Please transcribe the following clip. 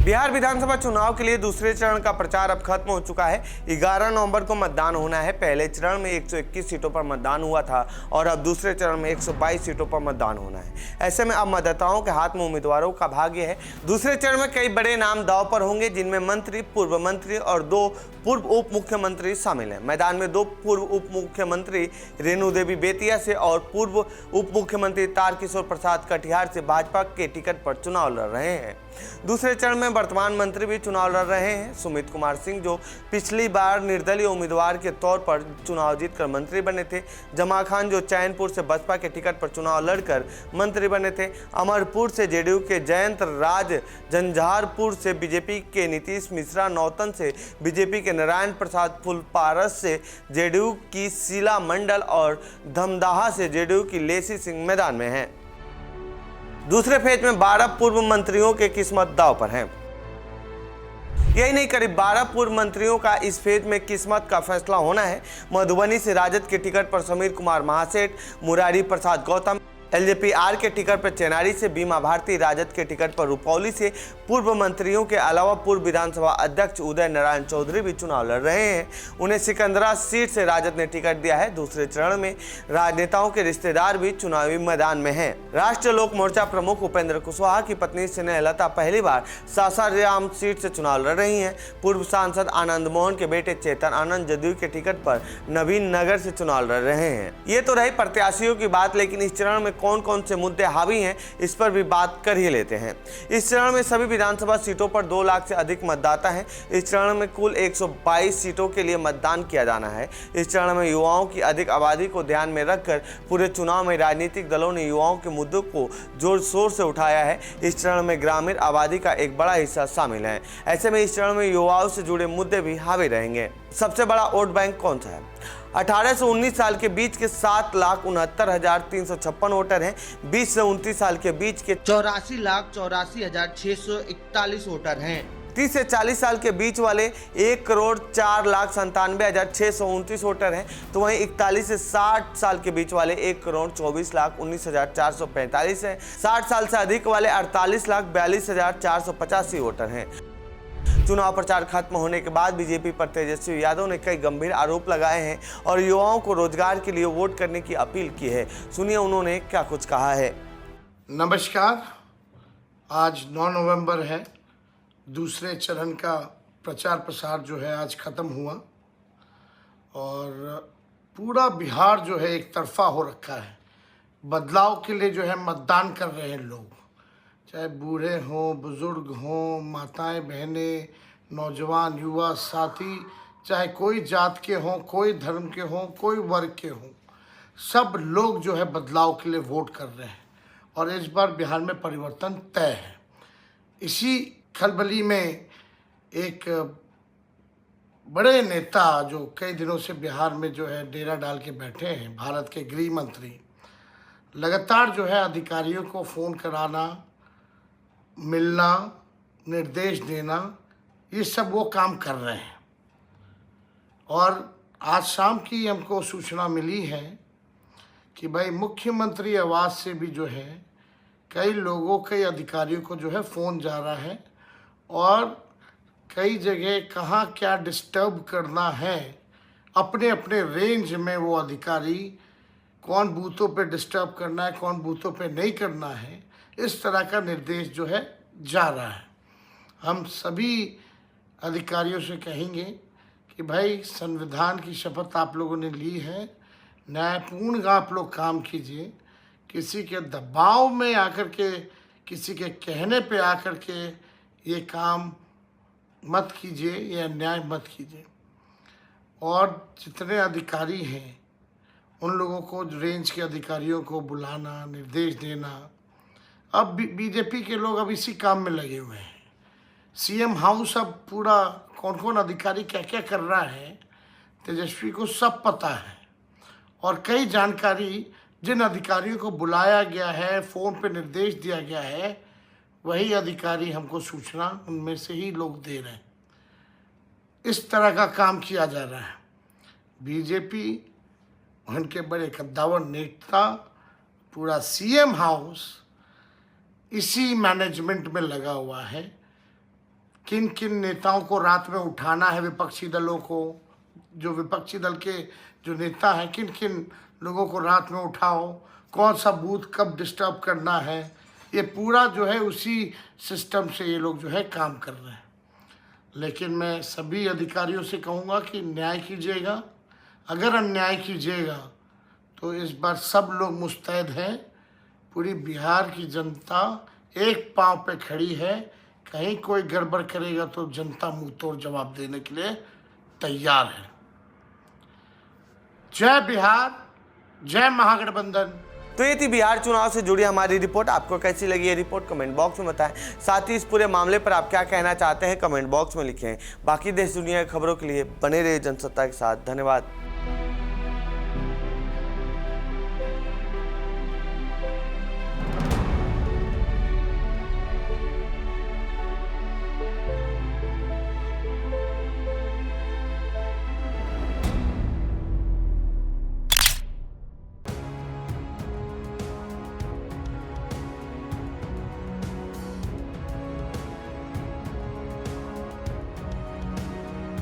बिहार विधानसभा चुनाव के लिए दूसरे चरण का प्रचार अब खत्म हो चुका है। 11 नवंबर को मतदान होना है। पहले चरण में 121 सीटों पर मतदान हुआ था और अब दूसरे चरण में 122 सीटों पर मतदान होना है। ऐसे में अब मतदाताओं के हाथ में उम्मीदवारों का भाग्य है। दूसरे चरण में कई बड़े नाम दांव पर होंगे, जिनमें मंत्री, पूर्व मंत्री और 2 पूर्व उप मुख्यमंत्री शामिल हैं। मैदान में 2 पूर्व उप मुख्यमंत्री रेणु देवी बेतिया से और पूर्व उप मुख्यमंत्री तारकिशोर प्रसाद कटिहार से भाजपा के टिकट पर चुनाव लड़ रहे हैं। दूसरे चरण में वर्तमान मंत्री भी चुनाव लड़ रहे हैं। सुमित कुमार सिंह, जो पिछली बार निर्दलीय उम्मीदवार के तौर पर चुनाव जीतकर मंत्री बने थे। जमा खान, जो चैनपुर से बसपा के टिकट पर चुनाव लड़कर मंत्री बने थे। अमरपुर से जेडीयू के जयंत राज, झंझारपुर से बीजेपी के नीतीश मिश्रा, नौतन से बीजेपी के नारायण प्रसाद, फुलपारस से जेडीयू की शीला मंडल और धमदाहा से जेडीयू की लेसी सिंह मैदान में हैं। दूसरे फेज में 12 पूर्व मंत्रियों के किस्मत दांव पर है। यही नहीं, करीब 12 पूर्व मंत्रियों का इस फेज में किस्मत का फैसला होना है। मधुबनी से राजद के टिकट पर समीर कुमार महासेठ, मुरारी प्रसाद गौतम, एलजेपी-आर के टिकट पर चेनारी से बीमा भारती, राजद के टिकट पर रुपौली से पूर्व मंत्रियों के अलावा पूर्व विधानसभा अध्यक्ष उदय नारायण चौधरी भी चुनाव लड़ रहे हैं। उन्हें सिकंदरा सीट से राजद ने टिकट दिया है। दूसरे चरण में राजनेताओं के रिश्तेदार भी चुनावी मैदान में हैं। राष्ट्रीय लोक मोर्चा प्रमुख उपेंद्र कुशवाहा की पत्नी स्नेहलता पहली बार सासाराम सीट से चुनाव लड़ रही हैं। पूर्व सांसद आनंद मोहन के बेटे चेतन आनंद जदयू के टिकट पर नवीन नगर से चुनाव लड़ रहे हैं। ये तो रही प्रत्याशियों की बात, लेकिन इस चरण में कौन कौन से मुद्दे हावी हैं, इस पर भी बात कर ही लेते हैं। इस चरण में सभी विधानसभा सीटों पर 2 लाख से अधिक मतदाता हैं। इस चरण में कुल 122 सीटों के लिए मतदान किया जाना है। इस चरण में युवाओं की अधिक आबादी को ध्यान में रखकर पूरे चुनाव में राजनीतिक दलों ने युवाओं के मुद्दों को जोर शोर से उठाया है। इस चरण में ग्रामीण आबादी का एक बड़ा हिस्सा शामिल है। ऐसे में इस चरण में युवाओं से जुड़े मुद्दे भी हावी रहेंगे। सबसे बड़ा वोट बैंक कौन सा है? 18 से 19 साल के बीच के 7,69,356 वोटर हैं। 20 से 29 साल के बीच के 84,84,641 वोटर हैं। 30 से 40 साल के बीच वाले 1,04,97,629 वोटर हैं। तो वहीं 41 से 60 साल के बीच वाले 1,24,19,445 हैं। 60 साल से अधिक वाले 48,42,485 वोटर हैं। चुनाव प्रचार खत्म होने के बाद बीजेपी पर तेजस्वी यादव ने कई गंभीर आरोप लगाए हैं और युवाओं को रोजगार के लिए वोट करने की अपील की है। सुनिए उन्होंने क्या कुछ कहा है। नमस्कार, आज 9 नवंबर है। दूसरे चरण का प्रचार प्रसार जो है आज खत्म हुआ और पूरा बिहार जो है एक तरफा हो रखा है। बदलाव के लिए जो है मतदान कर रहे हैं लोग, चाहे बूढ़े हों, बुजुर्ग हों, माताएं, बहनें, नौजवान, युवा साथी, चाहे कोई जात के हों, कोई धर्म के हों, कोई वर्ग के हों, सब लोग जो है बदलाव के लिए वोट कर रहे हैं और इस बार बिहार में परिवर्तन तय है। इसी खलबली में एक बड़े नेता जो कई दिनों से बिहार में जो है डेरा डाल के बैठे हैं, भारत के गृह मंत्री, लगातार जो है अधिकारियों को फ़ोन कराना, मिलना, निर्देश देना, ये सब वो काम कर रहे हैं। और आज शाम की हमको सूचना मिली है कि भाई मुख्यमंत्री आवास से भी जो है कई लोगों, कई अधिकारियों को जो है फ़ोन जा रहा है और कई जगह कहाँ क्या डिस्टर्ब करना है, अपने अपने रेंज में वो अधिकारी कौन बूथों पे डिस्टर्ब करना है, कौन बूथों पे नहीं करना है, इस तरह का निर्देश जो है जा रहा है। हम सभी अधिकारियों से कहेंगे कि भाई संविधान की शपथ आप लोगों ने ली है, न्यायपूर्ण आप लोग काम कीजिए। किसी के दबाव में आकर के, किसी के कहने पे आकर के ये काम मत कीजिए, ये अन्याय मत कीजिए। और जितने अधिकारी हैं उन लोगों को, रेंज के अधिकारियों को बुलाना, निर्देश देना। अब बीजेपी के लोग अब इसी काम में लगे हुए हैं। सीएम हाउस अब पूरा कौन कौन अधिकारी क्या क्या कर रहा है तेजस्वी को सब पता है और कई जानकारी जिन अधिकारियों को बुलाया गया है, फ़ोन पे निर्देश दिया गया है, वही अधिकारी हमको सूचना उनमें से ही लोग दे रहे हैं। इस तरह का काम किया जा रहा है। बीजेपी, उनके बड़े कद्दावर नेता, पूरा सीएम हाउस इसी मैनेजमेंट में लगा हुआ है किन किन नेताओं को रात में उठाना है, विपक्षी दलों को, जो विपक्षी दल के जो नेता हैं, किन किन लोगों को रात में उठाओ, कौन सा बूथ कब डिस्टर्ब करना है, ये पूरा जो है उसी सिस्टम से ये लोग जो है काम कर रहे हैं। लेकिन मैं सभी अधिकारियों से कहूँगा कि न्याय कीजिएगा। अगर अन्याय कीजिएगा तो इस बार सब लोग मुस्तैद हैं। पूरी बिहार की जनता एक पांव पे खड़ी है। कहीं कोई गड़बड़ करेगा तो जनता मुंह तोड़ जवाब देने के लिए तैयार है। जय बिहार, जय महागठबंधन। तो ये थी बिहार चुनाव से जुड़ी हमारी रिपोर्ट। आपको कैसी लगी ये रिपोर्ट कमेंट बॉक्स में बताएं। साथ ही इस पूरे मामले पर आप क्या कहना चाहते हैं कमेंट बॉक्स में लिखें। बाकी देश दुनिया की खबरों के लिए बने रहिए जनसत्ता के साथ। धन्यवाद।